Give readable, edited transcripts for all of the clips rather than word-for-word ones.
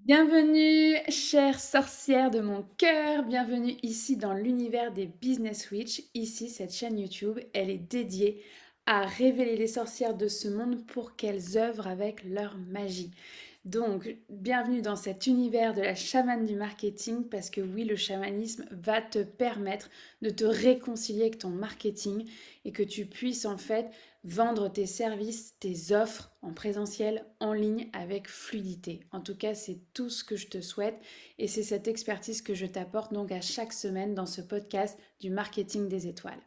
Bienvenue, chère sorcière de mon cœur, bienvenue ici dans l'univers des Business Witch. Ici, cette chaîne YouTube, elle est dédiée à révéler les sorcières de ce monde pour qu'elles œuvrent avec leur magie. Donc, bienvenue dans cet univers de la chamane du marketing parce que oui, le chamanisme va te permettre de te réconcilier avec ton marketing et que tu puisses en fait vendre tes services, tes offres en présentiel, en ligne avec fluidité. En tout cas, c'est tout ce que je te souhaite et c'est cette expertise que je t'apporte donc à chaque semaine dans ce podcast du marketing des étoiles.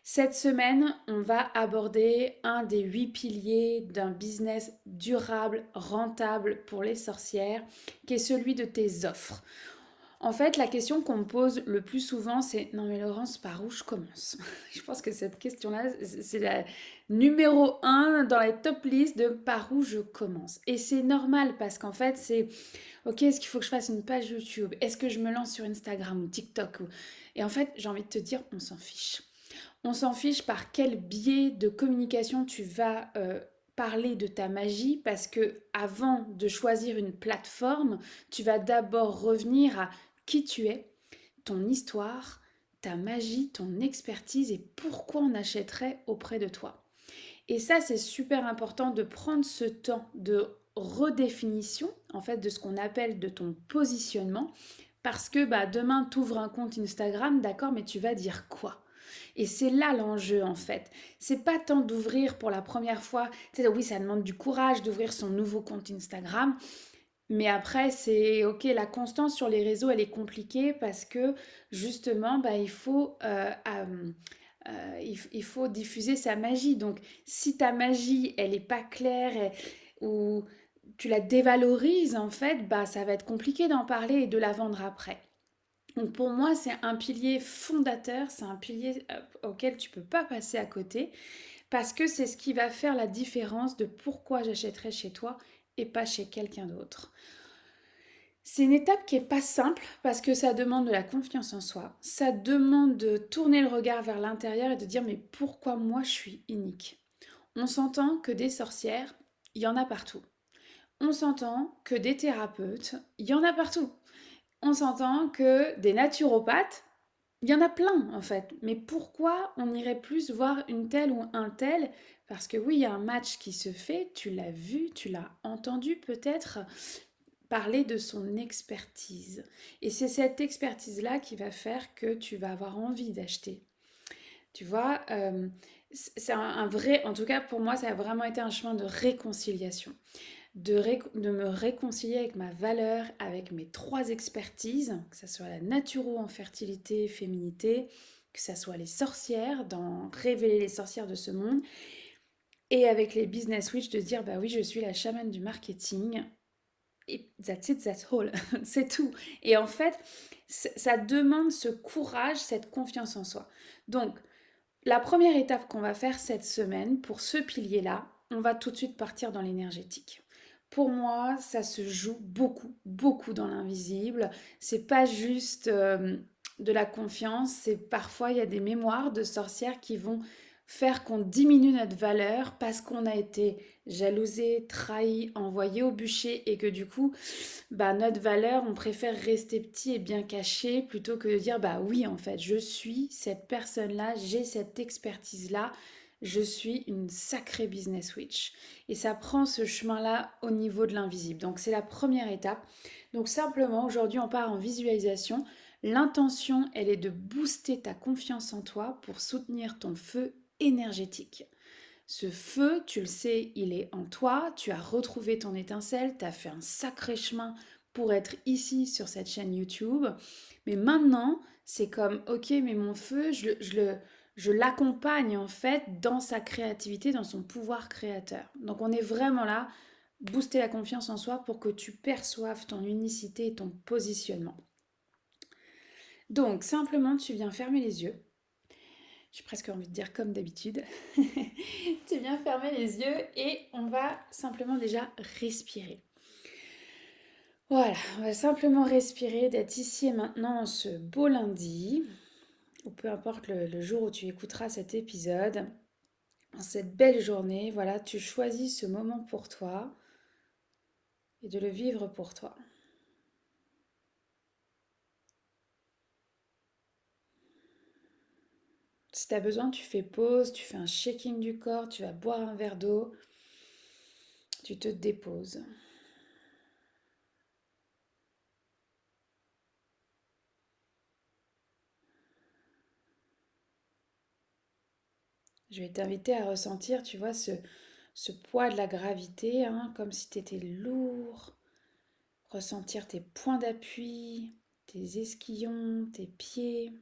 Cette semaine, on va aborder un des 8 piliers d'un business durable, rentable pour les sorcières, qui est celui de tes offres. En fait, la question qu'on me pose le plus souvent, c'est non mais Laurence, par où je commence? Je pense que cette question-là, c'est la numéro un dans les top listes de par où je commence. Et c'est normal parce qu'en fait, c'est ok, est-ce qu'il faut que je fasse une page YouTube? Est-ce que je me lance sur Instagram ou TikTok? Et en fait, j'ai envie de te dire, on s'en fiche. On s'en fiche par quel biais de communication tu vas parler de ta magie parce que avant de choisir une plateforme, tu vas d'abord revenir à qui tu es, ton histoire, ta magie, ton expertise et pourquoi on achèterait auprès de toi. Et ça, c'est super important de prendre ce temps de redéfinition, en fait, de ce qu'on appelle de ton positionnement, parce que bah, demain, tu ouvres un compte Instagram, d'accord, mais tu vas dire quoi? Et c'est là l'enjeu en fait. C'est pas tant d'ouvrir pour la première fois. Tu sais, oui, ça demande du courage d'ouvrir son nouveau compte Instagram. Mais après, c'est ok, la constance sur les réseaux, elle est compliquée parce que justement, bah, il faut diffuser sa magie. Donc, si ta magie, elle n'est pas claire ou tu la dévalorises, en fait, bah, ça va être compliqué d'en parler et de la vendre après. Donc pour moi, c'est un pilier fondateur, c'est un pilier auquel tu peux pas passer à côté parce que c'est ce qui va faire la différence de pourquoi j'achèterai chez toi et pas chez quelqu'un d'autre. C'est une étape qui est pas simple parce que ça demande de la confiance en soi. Ça demande de tourner le regard vers l'intérieur et de dire mais pourquoi moi je suis unique. On s'entend que des sorcières, il y en a partout. On s'entend que des thérapeutes, il y en a partout. On s'entend que des naturopathes, il y en a plein en fait. Mais pourquoi on irait plus voir une telle ou un tel? Parce que oui, il y a un match qui se fait, tu l'as vu, tu l'as entendu peut-être parler de son expertise. Et c'est cette expertise-là qui va faire que tu vas avoir envie d'acheter. Tu vois, c'est un vrai, en tout cas pour moi, ça a vraiment été un chemin de réconciliation. De me réconcilier avec ma valeur, avec mes trois expertises, que ce soit la naturo en fertilité et féminité, que ce soit les sorcières, dans révéler les sorcières de ce monde, et avec les business witch, de dire bah oui, je suis la chamane du marketing, et that's it, that's all. C'est tout. Et en fait, ça demande ce courage, cette confiance en soi. Donc, la première étape qu'on va faire cette semaine pour ce pilier-là, on va tout de suite partir dans l'énergétique. Pour moi, ça se joue beaucoup, beaucoup dans l'invisible. C'est pas juste de la confiance, c'est parfois il y a des mémoires de sorcières qui vont faire qu'on diminue notre valeur parce qu'on a été jalousé, trahi, envoyé au bûcher et que du coup, bah, notre valeur, on préfère rester petit et bien caché plutôt que de dire bah oui, en fait, je suis cette personne-là, j'ai cette expertise-là, je suis une sacrée business witch. Et ça prend ce chemin-là au niveau de l'invisible. Donc c'est la première étape. Donc simplement, aujourd'hui, on part en visualisation. L'intention, elle est de booster ta confiance en toi pour soutenir ton feu énergétique. Ce feu, tu le sais, il est en toi, tu as retrouvé ton étincelle, tu as fait un sacré chemin pour être ici sur cette chaîne YouTube. Mais maintenant, c'est comme, ok, mais mon feu, je l'accompagne en fait dans sa créativité, dans son pouvoir créateur. Donc on est vraiment là, booster la confiance en soi pour que tu perçoives ton unicité et ton positionnement. Donc simplement, tu viens fermer les yeux. J'ai presque envie de dire comme d'habitude. Tu viens fermer les yeux et on va simplement déjà respirer. Voilà, on va simplement respirer, d'être ici et maintenant en ce beau lundi, ou peu importe le jour où tu écouteras cet épisode, en cette belle journée, voilà, tu choisis ce moment pour toi et de le vivre pour toi. Si tu as besoin, tu fais pause, tu fais un shaking du corps, tu vas boire un verre d'eau, tu te déposes. Je vais t'inviter à ressentir, tu vois, ce poids de la gravité, hein, comme si tu étais lourd. Ressentir tes points d'appui, tes ischions, tes pieds.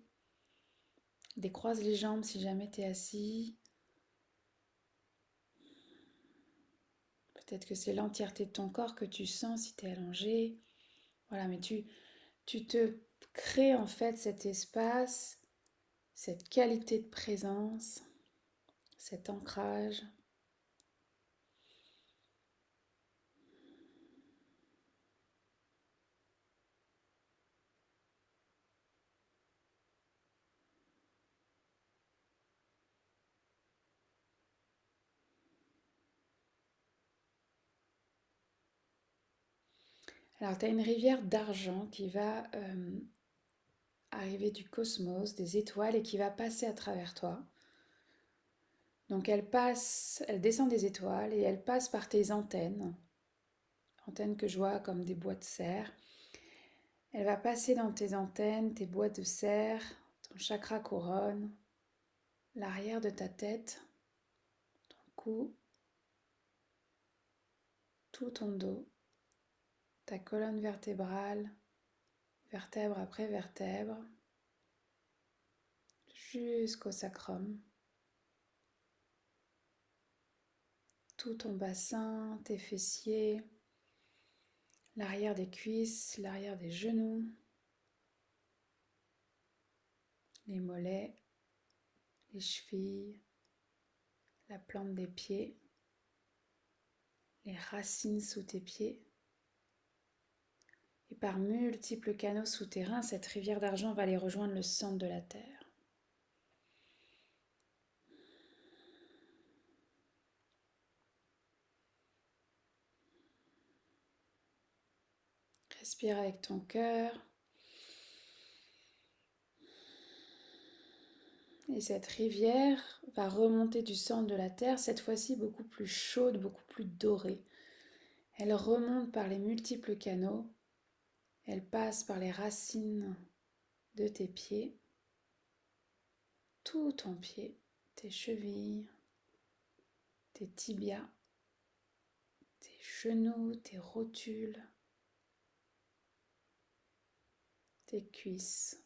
Décroise les jambes si jamais tu es assis. Peut-être que c'est l'entièreté de ton corps que tu sens si tu es allongé. Voilà, mais tu te crées en fait cet espace, cette qualité de présence, cet ancrage. Alors, tu as une rivière d'argent qui va arriver du cosmos, des étoiles, et qui va passer à travers toi. Donc, elle descend des étoiles et elle passe par tes antennes, antennes que je vois comme des boîtes de serre. Elle va passer dans tes antennes, tes boîtes de serre, ton chakra couronne, l'arrière de ta tête, ton cou, tout ton dos, ta colonne vertébrale, vertèbre après vertèbre, jusqu'au sacrum, tout ton bassin, tes fessiers, l'arrière des cuisses, l'arrière des genoux, les mollets, les chevilles, la plante des pieds, les racines sous tes pieds. Et par multiples canaux souterrains, cette rivière d'argent va aller rejoindre le centre de la Terre. Respire avec ton cœur. Et cette rivière va remonter du centre de la Terre, cette fois-ci beaucoup plus chaude, beaucoup plus dorée. Elle remonte par les multiples canaux, elle passe par les racines de tes pieds, tout ton pied, tes chevilles, tes tibias, tes genoux, tes rotules, tes cuisses.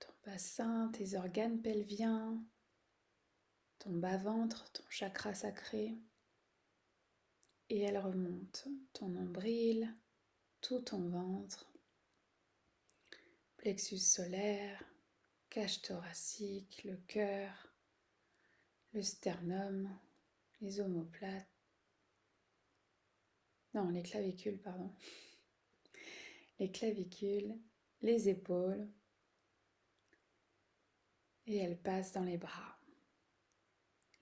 Ton bassin, tes organes pelviens, ton bas-ventre, ton chakra sacré. Et elle remonte ton nombril, tout ton ventre, plexus solaire, cage thoracique, le cœur, le sternum, les omoplates, non, les clavicules, pardon, les clavicules, les épaules, et elle passe dans les bras,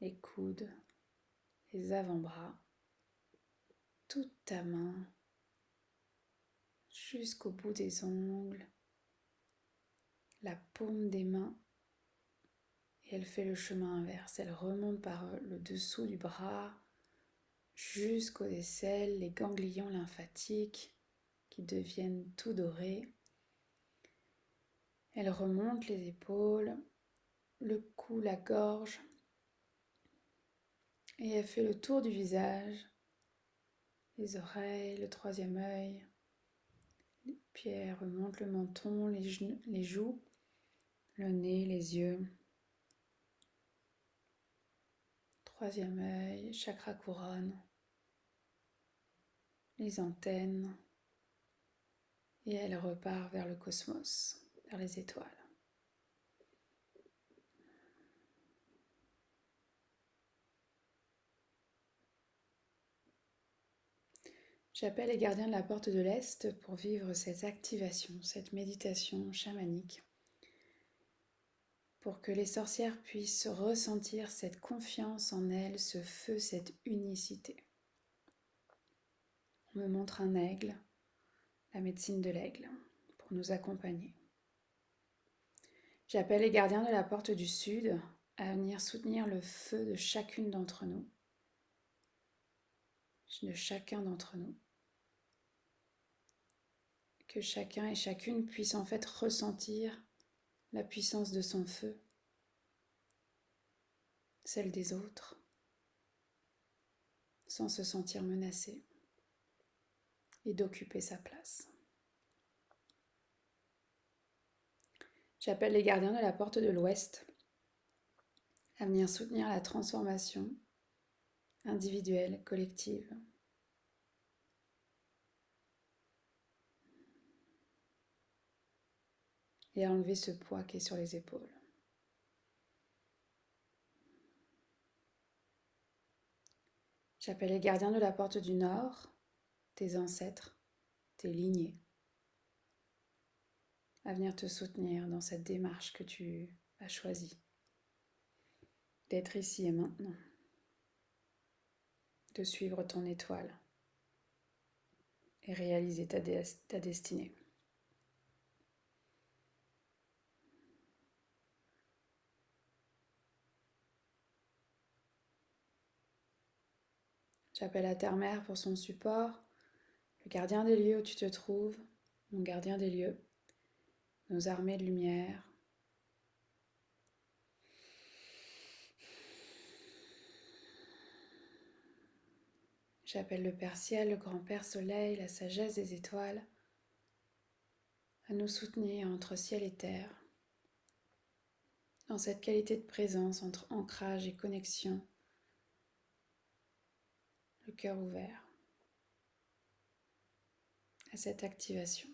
les coudes, les avant-bras, toute ta main, jusqu'au bout des ongles, la paume des mains, et elle fait le chemin inverse, elle remonte par le dessous du bras, jusqu'aux aisselles, les ganglions lymphatiques qui deviennent tout dorés. Elle remonte les épaules, le cou, la gorge, et elle fait le tour du visage, les oreilles, le troisième œil, puis elle remonte le menton, les joues, le nez, les yeux, troisième œil, chakra couronne, les antennes, et elle repart vers le cosmos, vers les étoiles. J'appelle les gardiens de la porte de l'Est pour vivre cette activation, cette méditation chamanique. pour que les sorcières puissent ressentir cette confiance en elles, ce feu, cette unicité. On me montre un aigle, la médecine de l'aigle, pour nous accompagner. J'appelle les gardiens de la porte du Sud à venir soutenir le feu de chacune d'entre nous, de chacun d'entre nous. Que chacun et chacune puisse en fait ressentir la puissance de son feu, celle des autres, sans se sentir menacé et d'occuper sa place. J'appelle les gardiens de la porte de l'Ouest à venir soutenir la transformation individuelle, collective. Et à enlever ce poids qui est sur les épaules. J'appelle les gardiens de la porte du Nord, tes ancêtres, tes lignées, à venir te soutenir dans cette démarche que tu as choisie, d'être ici et maintenant, de suivre ton étoile et réaliser ta destinée. J'appelle à Terre-Mère pour son support, le gardien des lieux où tu te trouves, mon gardien des lieux, nos armées de lumière. J'appelle le Père Ciel, le Grand-Père Soleil, la sagesse des étoiles, à nous soutenir entre ciel et terre, dans cette qualité de présence entre ancrage et connexion, le cœur ouvert à cette activation.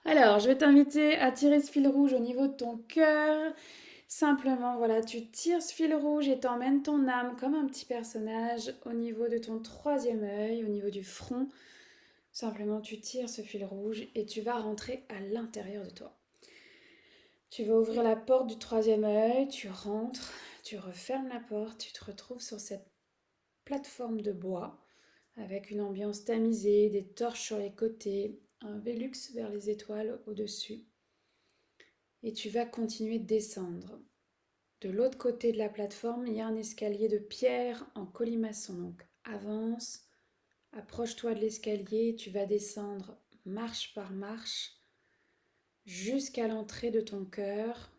Alors, je vais t'inviter à tirer ce fil rouge au niveau de ton cœur. Simplement, voilà, tu tires ce fil rouge et t'emmènes ton âme comme un petit personnage au niveau de ton troisième œil, au niveau du front. Simplement, tu tires ce fil rouge et tu vas rentrer à l'intérieur de toi. Tu vas ouvrir la porte du troisième œil, tu rentres, tu refermes la porte, tu te retrouves sur cette plateforme de bois avec une ambiance tamisée, des torches sur les côtés, un Vélux vers les étoiles au-dessus. Et tu vas continuer de descendre. De l'autre côté de la plateforme, il y a un escalier de pierre en colimaçon. Donc avance, approche-toi de l'escalier, tu vas descendre marche par marche jusqu'à l'entrée de ton cœur.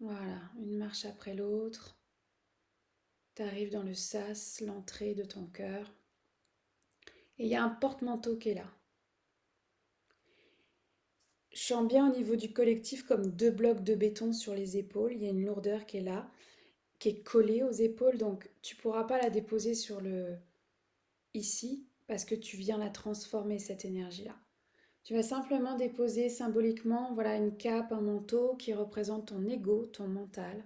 Voilà, une marche après l'autre. Tu arrives dans le sas, l'entrée de ton cœur. Et il y a un porte-manteau qui est là. Je sens bien au niveau du collectif comme deux blocs de béton sur les épaules. Il y a une lourdeur qui est là, qui est collée aux épaules, donc tu pourras pas la déposer sur le ici parce que tu viens la transformer cette énergie-là. Tu vas simplement déposer symboliquement, voilà, une cape, un manteau qui représente ton ego, ton mental.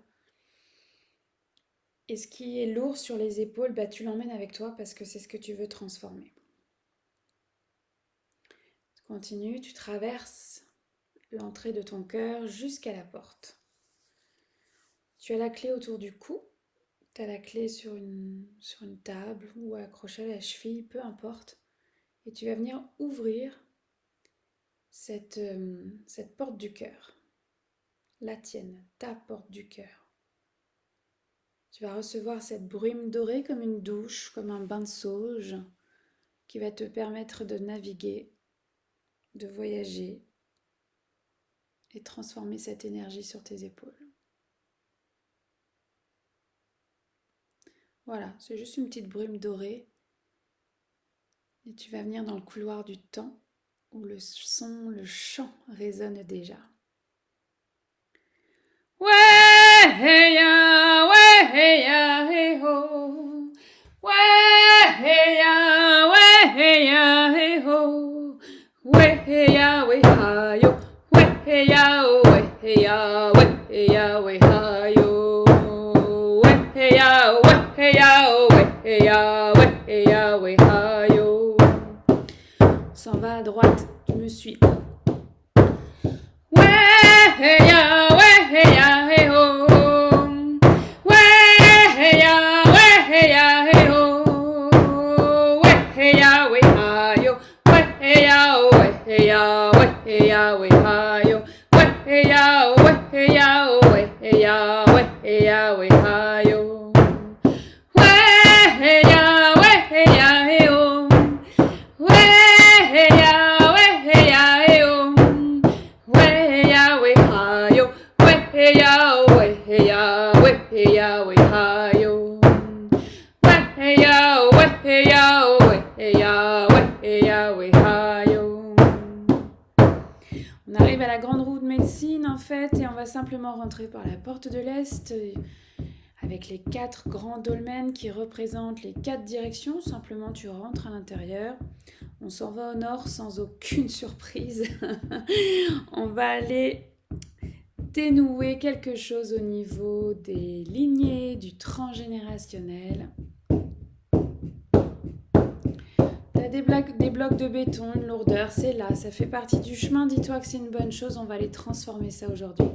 Et ce qui est lourd sur les épaules, bah, tu l'emmènes avec toi parce que c'est ce que tu veux transformer. Tu continues, tu traverses l'entrée de ton cœur jusqu'à la porte. Tu as la clé autour du cou, tu as la clé sur une table ou accrochée à la cheville, peu importe. Et tu vas venir ouvrir cette porte du cœur, la tienne, ta porte du cœur. Tu vas recevoir cette brume dorée comme une douche, comme un bain de sauge, qui va te permettre de naviguer, de voyager et transformer cette énergie sur tes épaules. Voilà, c'est juste une petite brume dorée. Et tu vas venir dans le couloir du temps où le son, le chant résonne déjà. Ouais, hey ya, ouais, hey ya, hey ho. Ouais, hey ya, ouais, hey ya, hey ho. Ouais, hey ya, ouais, ha yo. Ouais, hey ya, oh, ouais, hey ya, ouais, hey ya, ouais, ha yo. Ouais, hey ya, oh, ouais, hey ya, oh, ouais, hey ya, ouais, hey ya, ouais, ha yo. On s'en va à droite, tu me suis. Ouais, hey ya, ouais, hey ya, hey ho. Ouais, hey ya, ouais, hey ya, hey ho. Ouais, hey ya, ouais, ha yo. Ouais, hey ya, oh, ouais, hey ya, ouais, hey ya, ouais, ha yo. Ouais, hey ya, oh, ouais, hey ya, oh, ouais, hey ya, ouais, hey ya, ouais, ha yo. Ouais, hey ya, ouais, hey ya, hey ho. Ouais, hey ya, ouais, hey ya, hey ho. Ouais, ya, ouais, ha yo. Ouais, hey ya, oh, ouais, hey ya, ouais, hey ya, ouais, ha yo. Ouais, hey ya, oh, ouais, hey ya, oh, ouais, hey ya, ouais, hey ya, ouais, ha yo. On arrive à la grande roue de médecine en fait et on va simplement rentrer par la porte de l'Est avec les 4 grands dolmens qui représentent les 4 directions. Simplement tu rentres à l'intérieur. On s'en va au nord sans aucune surprise. On va aller dénouer quelque chose au niveau des lignées, du transgénérationnel. T'as des blocs de béton, une lourdeur, c'est là, ça fait partie du chemin. Dis-toi que c'est une bonne chose, on va aller transformer ça aujourd'hui.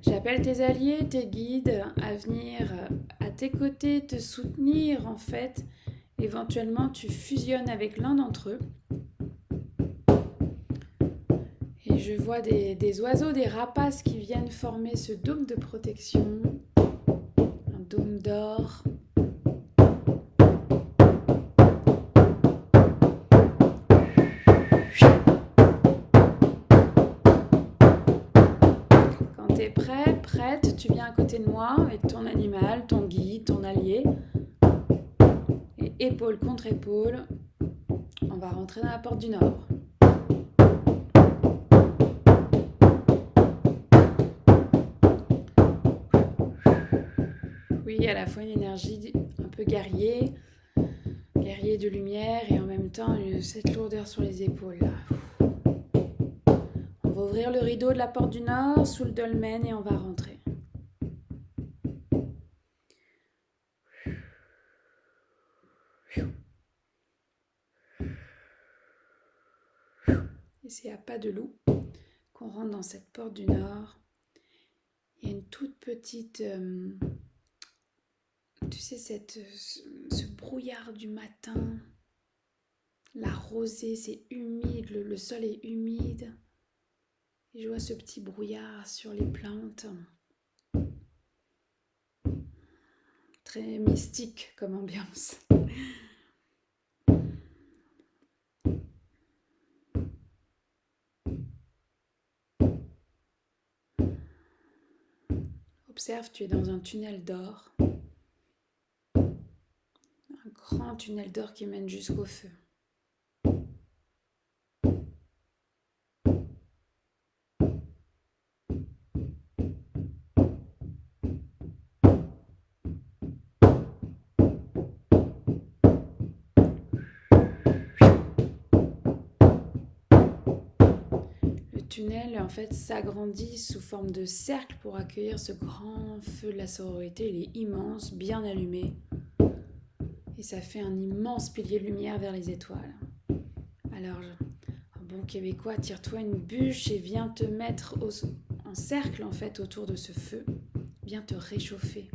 J'appelle tes alliés, tes guides à venir à tes côtés, te soutenir en fait. Éventuellement, tu fusionnes avec l'un d'entre eux. Et je vois des oiseaux, des rapaces qui viennent former ce dôme de protection. Un dôme d'or. Quand tu es prêt, prête, tu viens à côté de moi avec ton animal, ton guide, ton allié. Et épaule contre épaule, on va rentrer dans la porte du Nord. Oui, à la fois une énergie un peu guerrier de lumière et en même temps cette lourdeur sur les épaules là. On va ouvrir le rideau de la porte du Nord sous le dolmen et on va rentrer. Et c'est à pas de loup qu'on rentre dans cette porte du Nord. Il y a une toute petite... tu sais, ce brouillard du matin, la rosée, c'est humide, le sol est humide. Et je vois ce petit brouillard sur les plantes. Très mystique comme ambiance. Observe, tu es dans un tunnel d'or, un grand tunnel d'or qui mène jusqu'au feu. Le tunnel en fait s'agrandit sous forme de cercle pour accueillir ce grand feu de la sororité. Il est immense, bien allumé. Et ça fait un immense pilier de lumière vers les étoiles. Alors, en bon québécois, tire-toi une bûche et viens te mettre en cercle en fait autour de ce feu. Viens te réchauffer.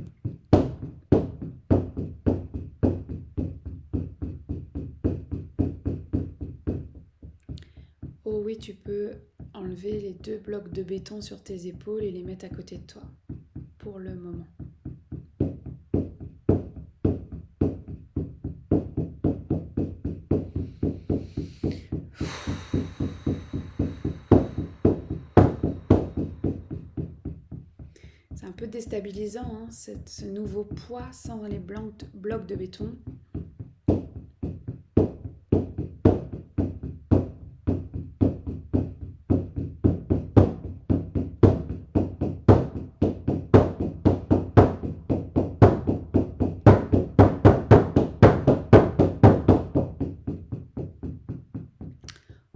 Oh oui, tu peux enlever les 2 blocs de béton sur tes épaules et les mettre à côté de toi, pour le moment. C'est un peu déstabilisant, hein, ce nouveau poids sans les blocs de béton.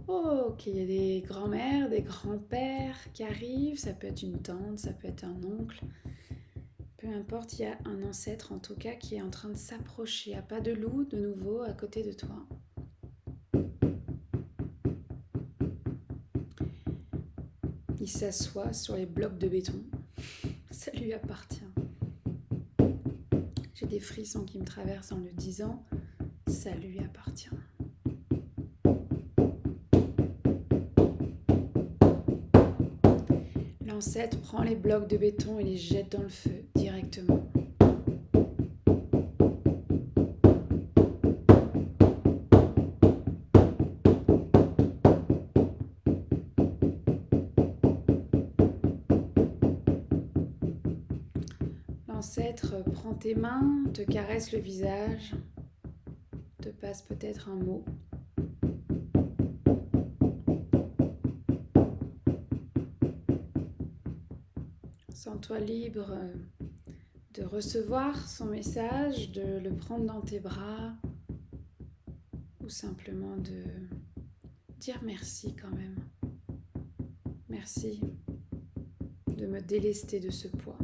Oh, ok, il y a des grands-mères, des grands-pères qui arrivent. Ça peut être une tante, ça peut être un oncle. Peu importe, il y a un ancêtre en tout cas qui est en train de s'approcher à pas de loup de nouveau à côté de toi. Il s'assoit sur les blocs de béton. Ça lui appartient. J'ai des frissons qui me traversent en le disant. Ça lui appartient. L'ancêtre prend les blocs de béton et les jette dans le feu directement. L'ancêtre prend tes mains, te caresse le visage, te passe peut-être un mot. Sens-toi libre de recevoir son message, de le prendre dans tes bras ou simplement de dire merci quand même. Merci de me délester de ce poids.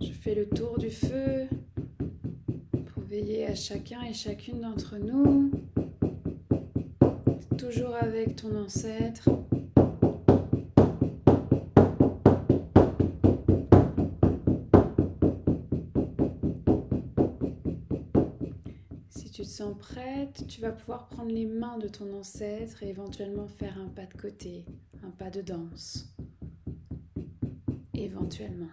Je fais le tour du feu pour veiller à chacun et chacune d'entre nous, toujours avec ton ancêtre. Si tu te sens prête, tu vas pouvoir prendre les mains de ton ancêtre et éventuellement faire un pas de côté, un pas de danse. Éventuellement.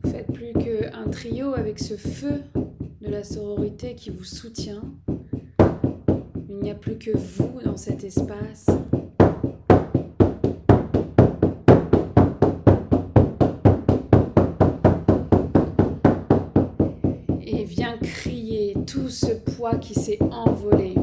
Faites plus qu'un trio avec ce feu de la sororité qui vous soutient. Il n'y a plus que vous dans cet espace. Et viens crier tout ce poids qui s'est envolé.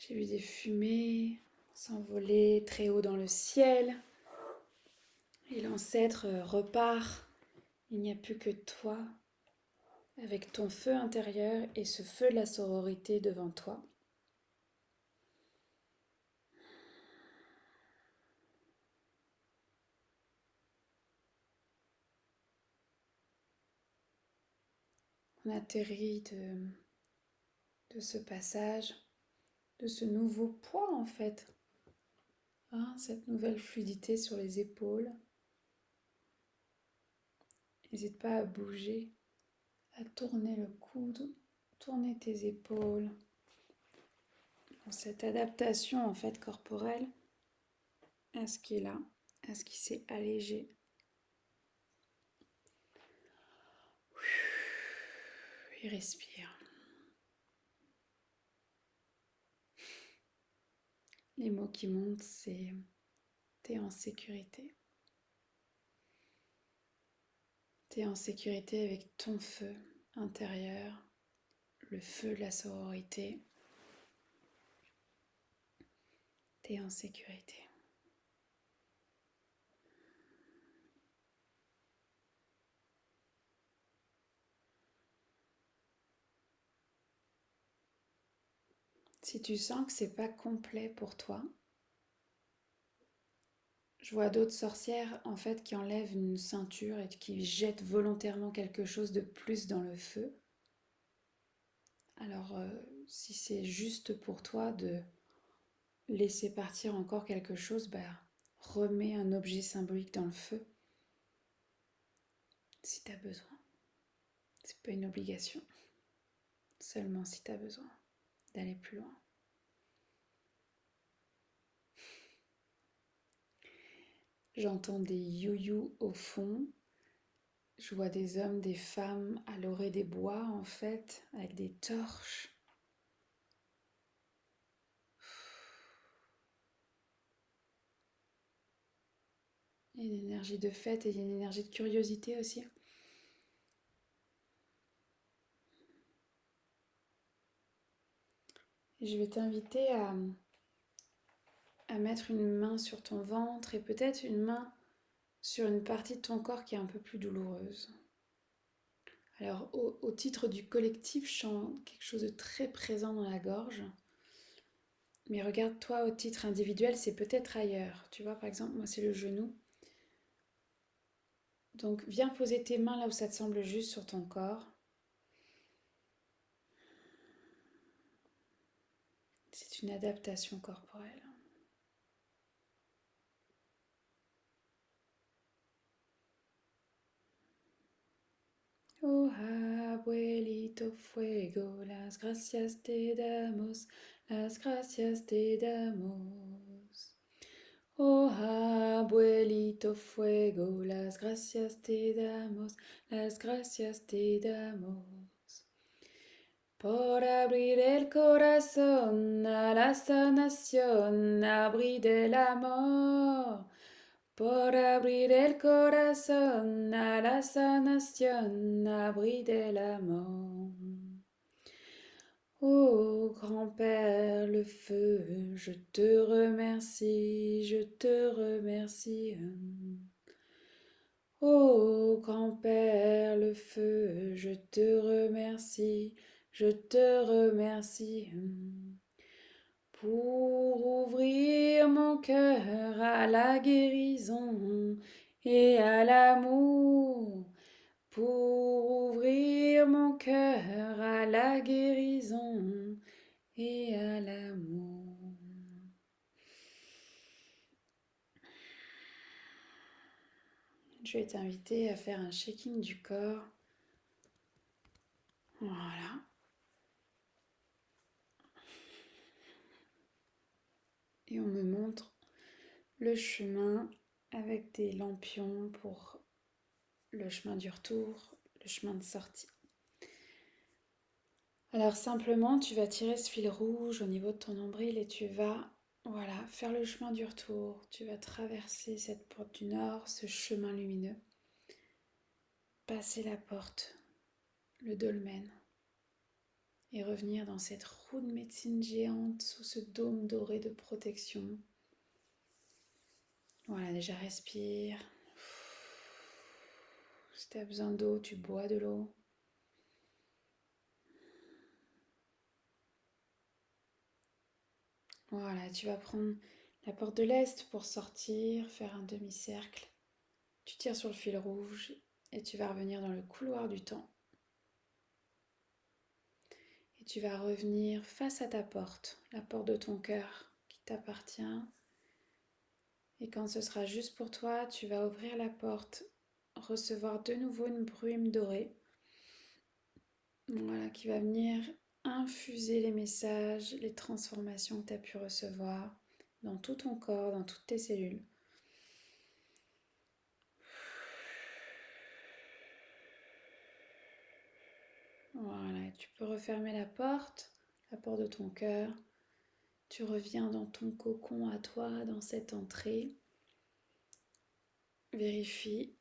J'ai vu des fumées s'envoler très haut dans le ciel. Et l'ancêtre repart. Il n'y a plus que toi, avec ton feu intérieur et ce feu de la sororité devant toi. On atterrit de ce passage, de ce nouveau poids en fait. Hein, cette nouvelle fluidité sur les épaules. N'hésite pas à bouger, à tourner le coude, tourner tes épaules. Dans cette adaptation en fait corporelle à ce qui est là, à ce qui s'est allégé. Et respire. Les mots qui montent, c'est t'es en sécurité. T'es en sécurité avec ton feu intérieur, le feu de la sororité. T'es en sécurité. Si tu sens que c'est pas complet pour toi, je vois d'autres sorcières en fait qui enlèvent une ceinture et qui jettent volontairement quelque chose de plus dans le feu. Alors si c'est juste pour toi de laisser partir encore quelque chose, remets un objet symbolique dans le feu si tu as besoin. C'est pas une obligation, seulement si tu as besoin d'aller plus loin. J'entends des you-you au fond. Je vois des hommes, des femmes à l'orée des bois en fait, avec des torches. Il y a une énergie de fête et il y a une énergie de curiosité aussi. Et je vais t'inviter à mettre une main sur ton ventre et peut-être une main sur une partie de ton corps qui est un peu plus douloureuse. Alors au titre du collectif, je sens quelque chose de très présent dans la gorge. Mais regarde, toi, au titre individuel, c'est peut-être ailleurs. Tu vois, par exemple, moi, c'est le genou. Donc, viens poser tes mains là où ça te semble juste sur ton corps. C'est une adaptation corporelle. Oh, abuelito fuego, las gracias te damos, las gracias te damos. Oh, abuelito fuego, las gracias te damos, las gracias te damos. Por abrir el corazón a la sanación, abrir del amor. Por abrir el corazón a la sanación, abrir del amor. Ô grand-père, le feu, je te remercie, je te remercie. Ô grand-père, le feu, je te remercie, je te remercie. Pour ouvrir mon cœur à la guérison et à l'amour. Pour ouvrir mon cœur à la guérison et à l'amour. Je vais t'inviter à faire un shaking du corps. Voilà. Et on me montre le chemin avec des lampions pour le chemin du retour, le chemin de sortie. Alors simplement, tu vas tirer ce fil rouge au niveau de ton nombril et tu vas, voilà, faire le chemin du retour. Tu vas traverser cette porte du nord, ce chemin lumineux, passer la porte, le dolmen, et revenir dans cette roue de médecine géante sous ce dôme doré de protection. Voilà, déjà respire. Si tu as besoin d'eau, tu bois de l'eau. Voilà, tu vas prendre la porte de l'Est pour sortir, faire un demi-cercle. Tu tires sur le fil rouge et tu vas revenir dans le couloir du temps. Et tu vas revenir face à ta porte, la porte de ton cœur qui t'appartient. Et quand ce sera juste pour toi, tu vas ouvrir la porte, recevoir de nouveau une brume dorée. Voilà, qui va venir infuser les messages, les transformations que tu as pu recevoir dans tout ton corps, dans toutes tes cellules. Voilà, tu peux refermer la porte de ton cœur. Tu reviens dans ton cocon à toi, dans cette entrée. Vérifie,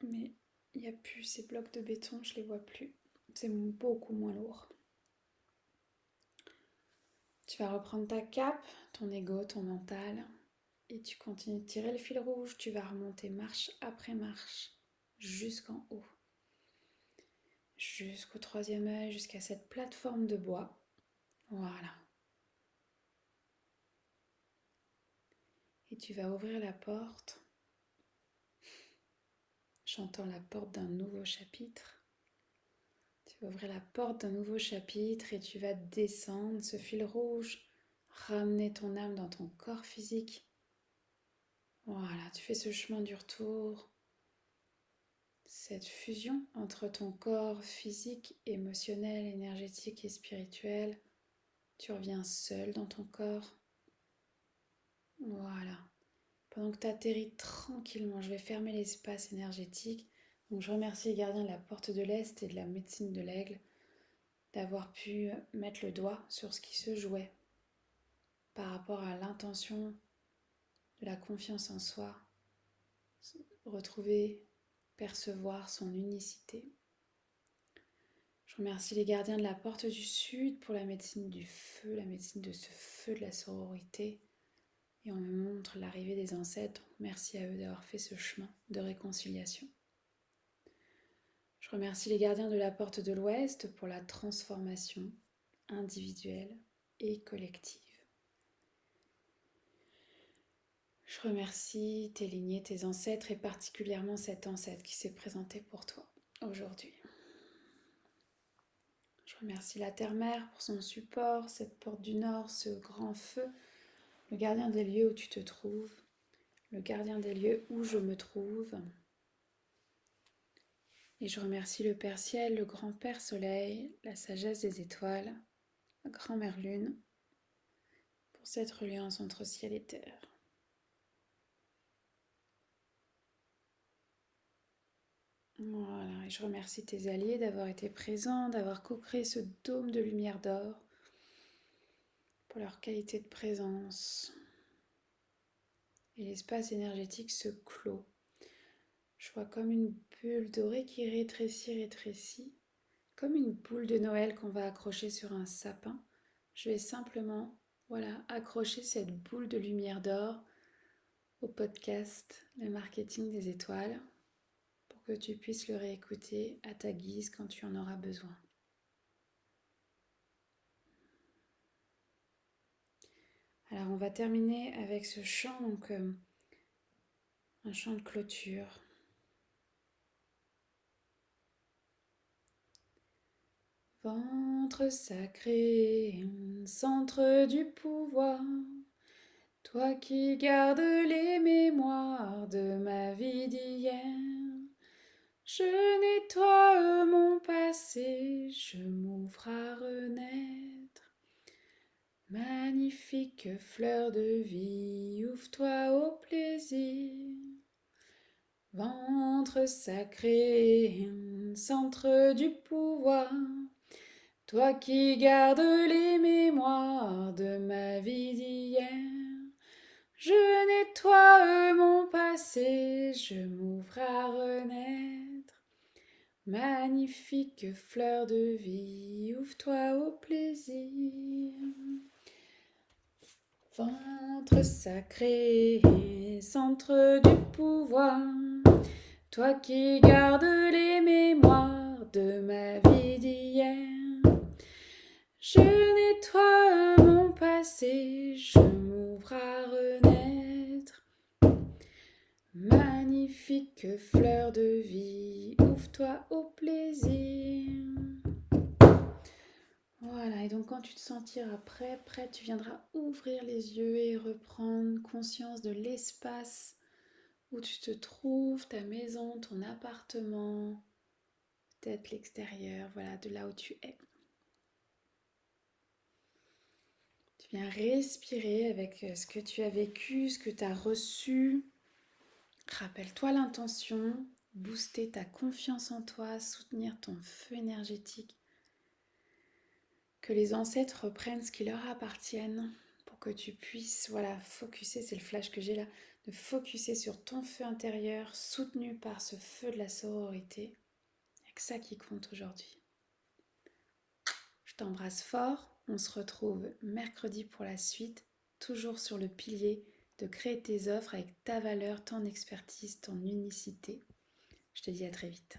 mais il n'y a plus ces blocs de béton, je ne les vois plus. C'est beaucoup moins lourd. Tu vas reprendre ta cape, ton ego, ton mental, et tu continues de tirer le fil rouge. Tu vas remonter marche après marche jusqu'en haut, jusqu'au troisième œil, jusqu'à cette plateforme de bois. Voilà. Et tu vas ouvrir la porte. J'entends la porte d'un nouveau chapitre. Tu vas ouvrir la porte d'un nouveau chapitre et tu vas descendre ce fil rouge, ramener ton âme dans ton corps physique. Voilà, tu fais ce chemin du retour, cette fusion entre ton corps physique, émotionnel, énergétique et spirituel. Tu reviens seul dans ton corps. Voilà. Pendant que tu atterris tranquillement, je vais fermer l'espace énergétique. Donc je remercie les gardiens de la porte de l'Est et de la médecine de l'Aigle d'avoir pu mettre le doigt sur ce qui se jouait par rapport à l'intention de la confiance en soi, retrouver, percevoir son unicité. Je remercie les gardiens de la porte du Sud pour la médecine du feu, la médecine de ce feu de la sororité. Et on me montre l'arrivée des ancêtres. Merci à eux d'avoir fait ce chemin de réconciliation. Je remercie les gardiens de la porte de l'Ouest pour la transformation individuelle et collective. Je remercie tes lignées, tes ancêtres et particulièrement cet ancêtre qui s'est présenté pour toi aujourd'hui. Je remercie la Terre-Mère pour son support, cette porte du Nord, ce grand feu, le gardien des lieux où tu te trouves, le gardien des lieux où je me trouve. Et je remercie le Père Ciel, le Grand Père Soleil, la sagesse des étoiles, la Grand-Mère Lune, pour cette reliance entre ciel et terre. Voilà, et je remercie tes alliés d'avoir été présents, d'avoir co-créé ce dôme de lumière d'or, pour leur qualité de présence. Et l'espace énergétique se clôt. Je vois comme une bulle dorée qui rétrécit, comme une boule de Noël qu'on va accrocher sur un sapin. Je vais simplement, accrocher cette boule de lumière d'or au podcast Le Marketing des Étoiles pour que tu puisses le réécouter à ta guise quand tu en auras besoin. Alors on va terminer avec ce chant, un chant de clôture. Ventre sacré, centre du pouvoir, toi qui gardes les mémoires de ma vie d'hier, je nettoie mon passé, je m'ouvre à renaître. Magnifique fleur de vie, ouvre-toi au plaisir. Ventre sacré, centre du pouvoir, toi qui gardes les mémoires de ma vie d'hier, je nettoie mon passé, je m'ouvre à renaître. Magnifique fleur de vie, ouvre-toi au plaisir. Ventre sacré, centre du pouvoir, toi qui gardes les mémoires de ma vie d'hier. Je nettoie mon passé, je m'ouvre à renaître. Magnifique fleur de vie, ouvre-toi au plaisir. Voilà, et donc quand tu te sentiras prêt, tu viendras ouvrir les yeux et reprendre conscience de l'espace où tu te trouves, ta maison, ton appartement, peut-être l'extérieur, voilà, de là où tu es. Tu viens respirer avec ce que tu as vécu, ce que tu as reçu. Rappelle-toi l'intention, booster ta confiance en toi, soutenir ton feu énergétique. Que les ancêtres reprennent ce qui leur appartienne pour que tu puisses, voilà, focuser, c'est le flash que j'ai là, de focuser sur ton feu intérieur soutenu par ce feu de la sororité. Il n'y a que ça qui compte aujourd'hui. Je t'embrasse fort, on se retrouve mercredi pour la suite, toujours sur le pilier de créer tes offres avec ta valeur, ton expertise, ton unicité. Je te dis à très vite.